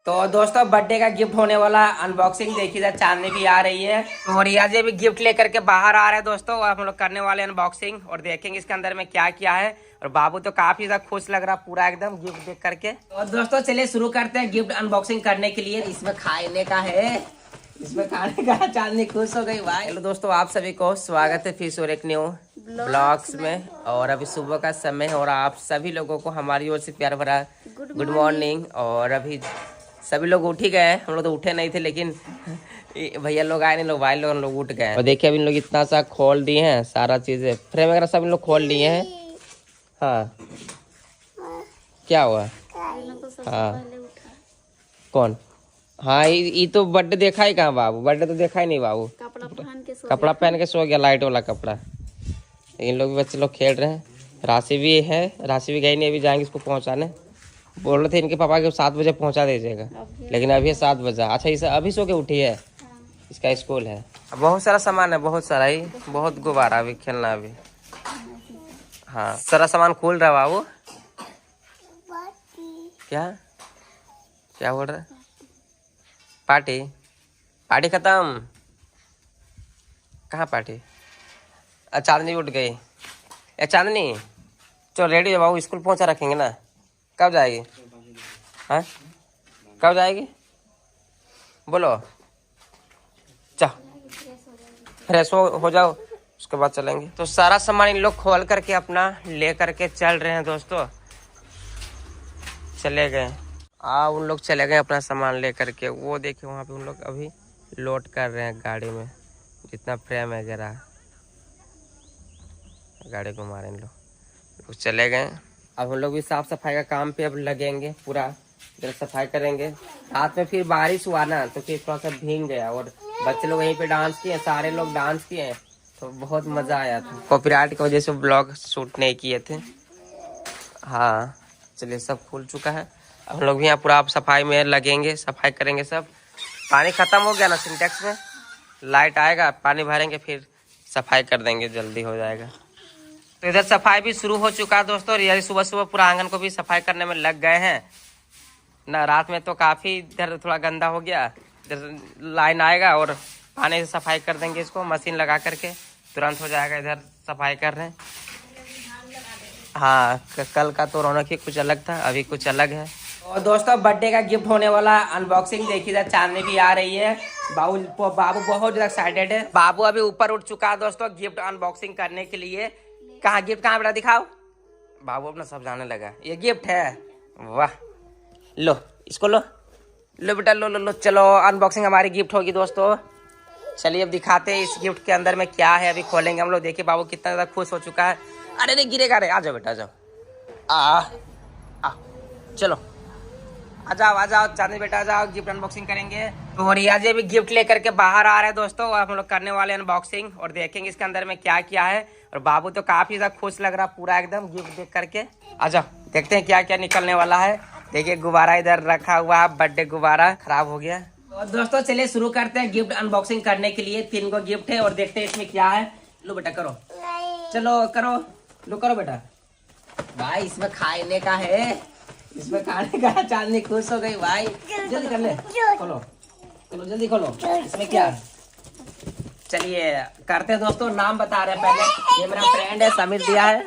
तो दोस्तों बर्थडे का गिफ्ट होने वाला अनबॉक्सिंग देखिए, इधर चांदनी भी आ रही है और रियाज भी गिफ्ट लेकर के बाहर आ रहे हैं दोस्तों। और हम लोग करने वाले अनबॉक्सिंग और देखेंगे इसके अंदर में क्या क्या है। और बाबू तो काफी ज्यादा खुश लग रहा पूरा एकदम गिफ्ट देख करके। और दोस्तों चलिए शुरू करते हैं गिफ्ट अनबॉक्सिंग करने के लिए। इसमें खाने का है, इसमें खाने का। चांदनी खुश हो गई भाई। हेलो दोस्तों, आप सभी को स्वागत है फिर से एक न्यू ब्लॉग्स में। और अभी सुबह का समय है और आप सभी लोगों को हमारी ओर से प्यार भरा गुड मॉर्निंग। और अभी सभी लोग उठ ही गए, हम लोग तो उठे नहीं थे लेकिन भैया लोग आए नहीं, लोग भाई लोग उठ गए। और देखिए अभी इन लोग इतना सा खोल दिए हैं, सारा चीजें फ्रेम वगैरह सब इन लोग खोल लिए हैं। हाँ क्या हुआ? हाँ कौन? हाँ ये तो बर्थडे देखा ही कहाँ बाबू, बर्थडे तो देखा ही नहीं बाबू। कपड़ा पहन के सो गया, लाइट वाला कपड़ा। इन लोग भी बच्चे लोग खेल रहे हैं। राशि भी है, राशि भी गई नहीं, अभी जाएंगे इसको पहुंचाने। बोल रहे थे इनके पापा के 7 बजे पहुंचा दीजिएगा, लेकिन अभी 7 बजा। अच्छा इसे अभी सो के उठी है, इसका स्कूल है। बहुत सारा सामान है, बहुत सारा ही, बहुत गुब्बारा अभी खेलना अभी। हाँ सारा सामान खोल रहा बाबू। क्या क्या बोल रहा? पार्टी? पार्टी खत्म? कहाँ पार्टी? चांदनी उठ गई। ए चांदनी चलो रेडी हो बाबू, स्कूल पहुंचा रखेंगे ना। कब जाएगी? हाँ कब जाएगी बोलो। चल फ्रेश हो जाओ, उसके बाद चलेंगे। तो सारा सामान इन लोग खोल करके अपना ले करके चल रहे हैं दोस्तों। चले गए, उन लोग चले गए अपना सामान ले करके। वो देखिए वहाँ पे उन लोग अभी लोड कर रहे हैं गाड़ी में, जितना फ्रेम वगैरह गाड़ी घुमा रहे हैं इन लोग। चले गए। अब हम लोग भी साफ सफाई का काम पे अब लगेंगे, पूरा इधर सफाई करेंगे। रात में फिर बारिश हुआ ना तो फिर थोड़ा सा भीग गया और बच्चे लोग यहीं पे डांस किए, सारे लोग डांस किए तो बहुत मजा आया था। कॉपीराइट की वजह से ब्लॉग शूट नहीं किए थे। हाँ चलिए सब खुल चुका है। अब हम लोग भी यहाँ पूरा सफाई में लगेंगे, सफाई करेंगे सब। पानी खत्म हो गया ना सिंटेक्स में, लाइट आएगा पानी भरेंगे फिर सफाई कर देंगे, जल्दी हो जाएगा। तो इधर सफाई भी शुरू हो चुका है दोस्तों। रिया सुबह सुबह पूरा आंगन को भी सफाई करने में लग गए हैं ना। रात में तो काफी इधर थोड़ा गंदा हो गया। इधर लाइन आएगा और पानी से सफाई कर देंगे इसको, मशीन लगा करके तुरंत हो जाएगा। इधर सफाई कर रहे हैं। हाँ कल का तो रौनक ही कुछ अलग था, अभी कुछ अलग है। और दोस्तों बर्थडे का गिफ्ट होने वाला अनबॉक्सिंग देखिए, इधर चांदनी भी आ रही है। बाबू बहुत ज्यादा एक्साइटेड है। बाबू अभी ऊपर उठ चुका है दोस्तों गिफ्ट अनबॉक्सिंग करने के लिए। कहाँ गिफ्ट कहाँ बेटा दिखाओ। बाबू अपना सब जाने लगा, ये गिफ्ट है। वाह लो इसको लो लो बेटा लो लो लो। चलो अनबॉक्सिंग हमारी गिफ्ट होगी दोस्तों। चलिए अब दिखाते हैं इस गिफ्ट के अंदर में क्या है, अभी खोलेंगे हम लोग। देखिए बाबू कितना ज्यादा खुश हो चुका है। अरे नहीं गिरेगा रे, आ जाओ बेटा आ जाओ। आ चलो आ जाओ चांदनी बेटा आ जाओ, गिफ्ट अनबॉक्सिंग करेंगे। तो रियाज भी गिफ्ट लेकर के बाहर आ रहे हैं दोस्तों। हम लोग करने वाले अनबॉक्सिंग और देखेंगे इसके अंदर में क्या क्या है। और बाबू तो काफी ज्यादा खुश लग रहा पूरा एकदम गिफ्ट देख करके। आ जाओ देखते हैं क्या क्या निकलने वाला है। देखिए गुब्बारा इधर रखा हुआ है, बर्थडे गुब्बारा खराब हो गया। तो दोस्तों चलिए शुरू करते हैं गिफ्ट अनबॉक्सिंग करने के लिए। 3 को गिफ्ट है और देखते हैं इसमें क्या है। लो बेटा करो, चलो करो, लो करो बेटा। भाई इसमें खाने का है, इसमें खाने का। चांदनी खुश हो गई भाई, जल्दी कर ले, खोलो खोलो जल्दी खोलो। इसमें क्या है चलिए करते हैं दोस्तों। नाम बता रहे हैं पहले। ये मेरा फ्रेंड है समीर दिया है,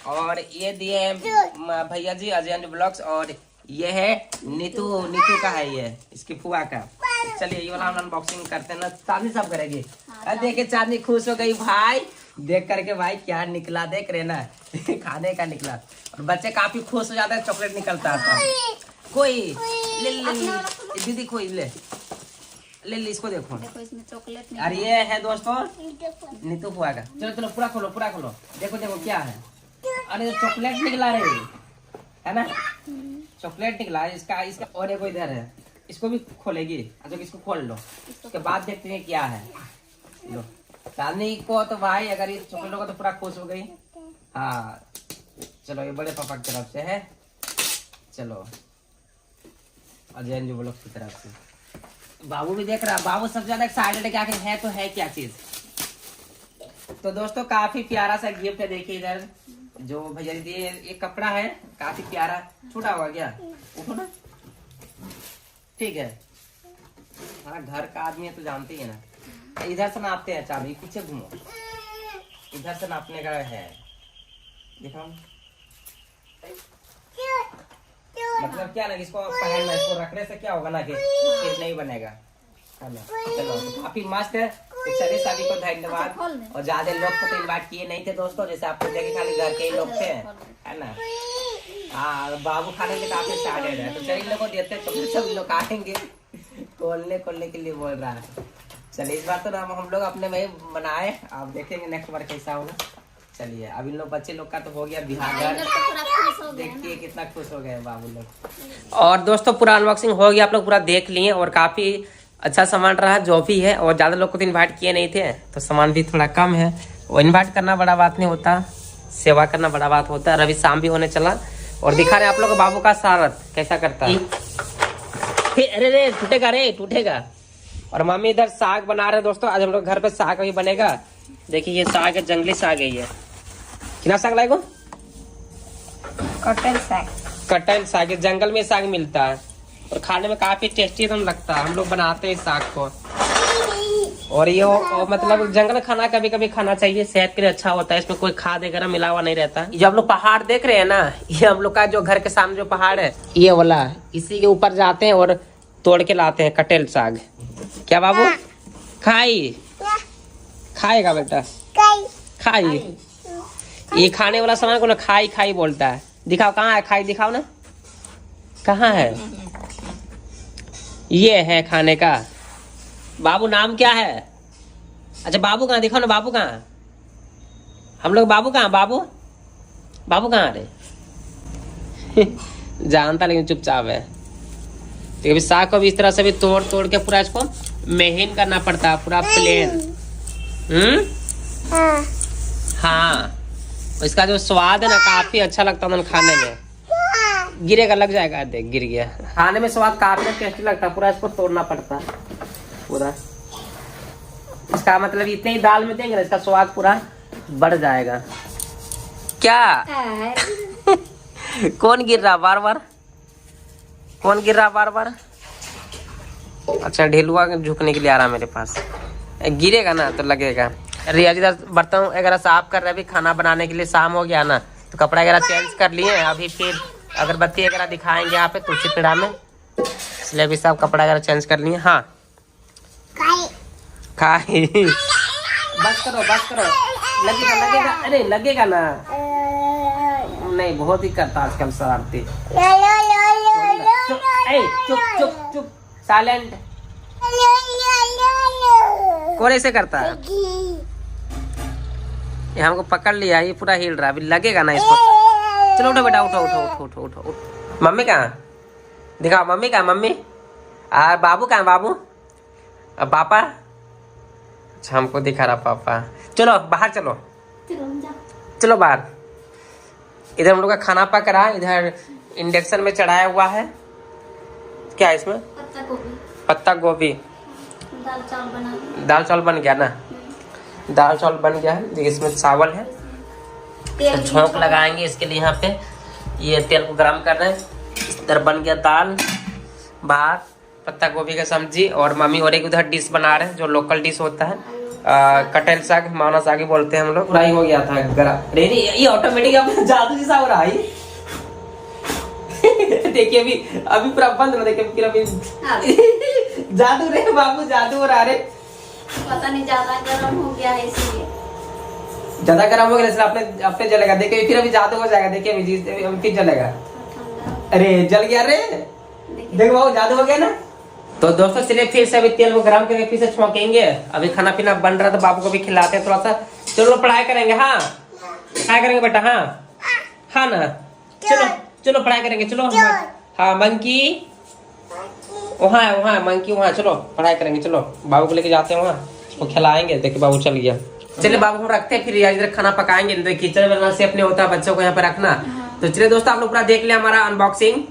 और ये दिए हैं भैया जी अजय ब्लॉग्स। और ये है नीतू का है, ये इसकी फुआ का। चलिए ये वाला अनबॉक्सिंग करते हैं ना, चांदनी सब करेगी। देखिए चांदनी खुश हो गई भाई देख करके। भाई क्या निकला देख रहे ना खाने का निकला। और बच्चे काफी खुश हो जाते हैं, चॉकलेट निकलता है। कोई ले ले दीदी, कोई ले ले ले इसको देखो इसमें चॉकलेट। अरे ये है दोस्तों नीतू फुआ का। चलो चलो पूरा खोलो पूरा खोलो। देखो देखो क्या है। अरे चॉकलेट निकला रे, है ना, चॉकलेट निकला है इसका। और एक इधर है, इसको भी खोलेगी। अच्छा इसको खोल लो, उसके बाद देखते हैं क्या है। लो चांदनी को तो भाई अगर ये चॉकलेट होगा तो पूरा खुश हो गई। हाँ चलो ये बड़े पापा की तरफ से है। चलो अजय ब्लॉग्स की तरफ से। बाबू भी देख रहा, बाबू सबसे ज्यादा एक्साइटेड है कि आखिर है तो है क्या चीज। तो दोस्तों काफी प्यारा सा गिफ्ट है। देखिए इधर जो भैया दिए, एक कपड़ा है काफी प्यारा। छोटा हुआ क्या, उठो ना। ठीक है, हमारा घर का आदमी है तो जानते ही है ना। इधर से नापते हैं चाबी, पीछे घूमो, इधर से नापने का है, दिखाओ। मतलब क्या ना, इसको पहनना, इसको रखने से क्या होगा ना कि फिर नहीं बनेगा, है ना। चलो तो काफी मस्त है। तो चलिए सभी को धन्यवाद। और ज्यादा लोग को तो इन्वाइट किए नहीं थे दोस्तों, जैसे आपको देखे खाली घर के ही लोग थे, है ना। हाँ, बाबू खाने के काफी एक्साइटेड है, तो चलिए लोग को देते तो सब लोग आएंगे। खोलने के लिए बोल रहा है। चलिए इस बार तो हम लोग अपने भाई बनाए, आप देखेंगे नेक्स्ट बार कैसा होगा। चलिए अब इन लोग बच्चे लोग का तो हो गया बिहार, देखिए कितना खुश हो गए बाबू लोग। और दोस्तों पूरा अनबॉक्सिंग हो गया, आप लोग पूरा देख लिए और काफी अच्छा सामान रहा जो भी है। और ज्यादा लोग को तो इन्वाइट किए नहीं थे, तो सामान भी थोड़ा कम है। और इन्वाइट करना बड़ा बात नहीं होता, सेवा करना बड़ा बात होता है। अभी शाम भी होने चला और दिखा रहे आप लोग बाबू का सारथ कैसा करता है। अरे रे टूटेगा, रे टूटेगा। और मम्मी इधर साग बना रहे दोस्तों, आज हम लोग घर पे साग भी बनेगा। देखिए ये साग है, जंगली साग है। ये कितना साग लाएगो? कटहल साग। कटहल साग, जंगल में साग मिलता है और खाने में काफी टेस्टी एकदम लगता है। हम लोग बनाते हैं इस साग को। और ये मतलब जंगल खाना कभी कभी खाना चाहिए, सेहत के लिए अच्छा होता है। इसमें कोई खाद वगैरह मिला हुआ नहीं रहता। जो हम लोग पहाड़ देख रहे हैं ना, ये हम लोग का जो घर के सामने जो पहाड़ है ये वाला, इसी के ऊपर जाते हैं और तोड़ के लाते हैं कटहल साग। क्या बाबू खाएगा बेटा? खाई। ये खाने वाला सामान को ना खाई खाई बोलता है। दिखाओ कहाँ है खाई, दिखाओ ना कहाँ है। ये है खाने का। बाबू नाम क्या है? अच्छा बाबू कहाँ, दिखाओ ना बाबू कहाँ। हम लोग बाबू कहाँ, बाबू कहाँ रे? जानता लेकिन चुपचाप है। तो अभी साग को भी इस तरह से भी तोड़ के पूरा इसको महीन करना पड़ता है, पूरा प्लेन। हाँ, इसका जो स्वाद है ना काफी अच्छा लगता है खाने में। गिरेगा, लग जाएगा, देख गिर गया। खाने में स्वाद काफी टेस्टी लगता है, पूरा इसको तोड़ना पड़ता है पूरा। इसका मतलब इतने ही दाल में देंगे ना, इसका स्वाद पूरा बढ़ जाएगा। क्या कौन गिर रहा बार बार? कौन गिर रहा बार बार? अच्छा ढेलुआ झुकने के लिए आ रहा मेरे पास। गिरेगा ना तो लगेगा। रियाज इधर बर्तन वगैरह साफ कर रहे, अभी खाना बनाने के लिए शाम हो गया ना, तो कपड़ा वगैरह चेंज कर लिए। अभी फिर अगरबत्ती वगैरह दिखाएंगे यहाँ पे तुलसी पेड़ा में, इसलिए अभी सब कपड़ा वगैरह चेंज कर लिए। हाँ खाई। बस करो, लगेगा। अरे लगेगा ना, नहीं बहुत ही करता आजकल शरारती। चुप साइलेंट। कौन ऐसे करता है? ये हमको पकड़ लिया, ये पूरा हिल रहा है, अभी लगेगा ना इसको। चलो उठो बेटा, उठो। मम्मी कहाँ? दिखाओ मम्मी कहाँ, मम्मी। बाबू कहाँ, बाबू? पापा? अच्छा हमको दिखा रहा पापा। चलो बाहर चलो बाहर। इधर हम लोग का खाना पक रहा है, इधर इंडक्शन में चढ़ाया हुआ है। क्या है इसमें? पत्ता गोभी। दाल चावल बन गया ना, दाल चावल बन गया है। इसमें चावल है, झोंक लगाएंगे इसके लिए। यहाँ पे ये तेल को गरम कर रहे हैं। इधर बन गया दाल भात, पत्ता गोभी का सब्जी। और मम्मी और एक उधर डिश बना रहे हैं जो लोकल डिश होता है, कटहल साग, माना साग बोलते हैं हम लोग। फ्राई हो गया था गरम। ये ऑटोमेटिक अब जादू जैसा हो रहा है। देखिए अभी पूरा बंद हो, देखिए फिर अभी जादू रे बाबू, जादू हो रहा है। पता नहीं ज्यादा गर्म हो गया है इसलिए। ज्यादा गर्म हो गया इसलिए अपने जलेगा। देखिए फिर अभी जादू हो जाएगा, देखिए अभी फिर जलेगा। अरे जल गया रे, देखो बाबू जादू हो गया ना। तो दोस्तों चलिए फिर से अभी तेल को गरम करके फिर से छौंकेंगे। अभी खाना पीना बन रहा था, बाबू को भी खिलाते हैं थोड़ा सा। चलो पढ़ाई करेंगे। हाँ पढ़ाई करेंगे बेटा। हाँ ना, चलो पढ़ाई करेंगे। चलो हाँ मंकी वहाँ मंकी वहाँ, चलो पढ़ाई करेंगे। चलो बाबू को लेके जाते हैं वहाँ, उसको खिलाएंगे। देखिए बाबू चल गया। चलिए बाबू हम रखते हैं, फिर इधर खाना पकाएंगे। किचन में से अपने होता है बच्चों को यहाँ पे रखना। तो चलिए दोस्तों आप लोग पूरा देख लिया हमारा अनबॉक्सिंग।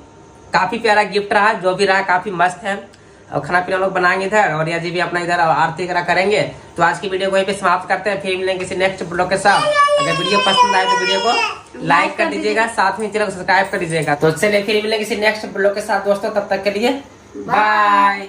काफी प्यारा गिफ्ट रहा, जो भी रहा काफी मस्त है। और खाना पीना लोग बनाएंगे इधर, और रिया जी भी अपना इधर आरती वगैरह करेंगे। तो आज की वीडियो को यहीं पे समाप्त करते हैं, फिर मिलेंगे किसी नेक्स्ट ब्लॉग के साथ। अगर वीडियो पसंद आए तो वीडियो को लाइक कर दीजिएगा, साथ में चैनल को सब्सक्राइब कर दीजिएगा। तो चलिए फिर मिलेंगे किसी नेक्स्ट ब्लॉग के साथ दोस्तों, तब तक के लिए बाय।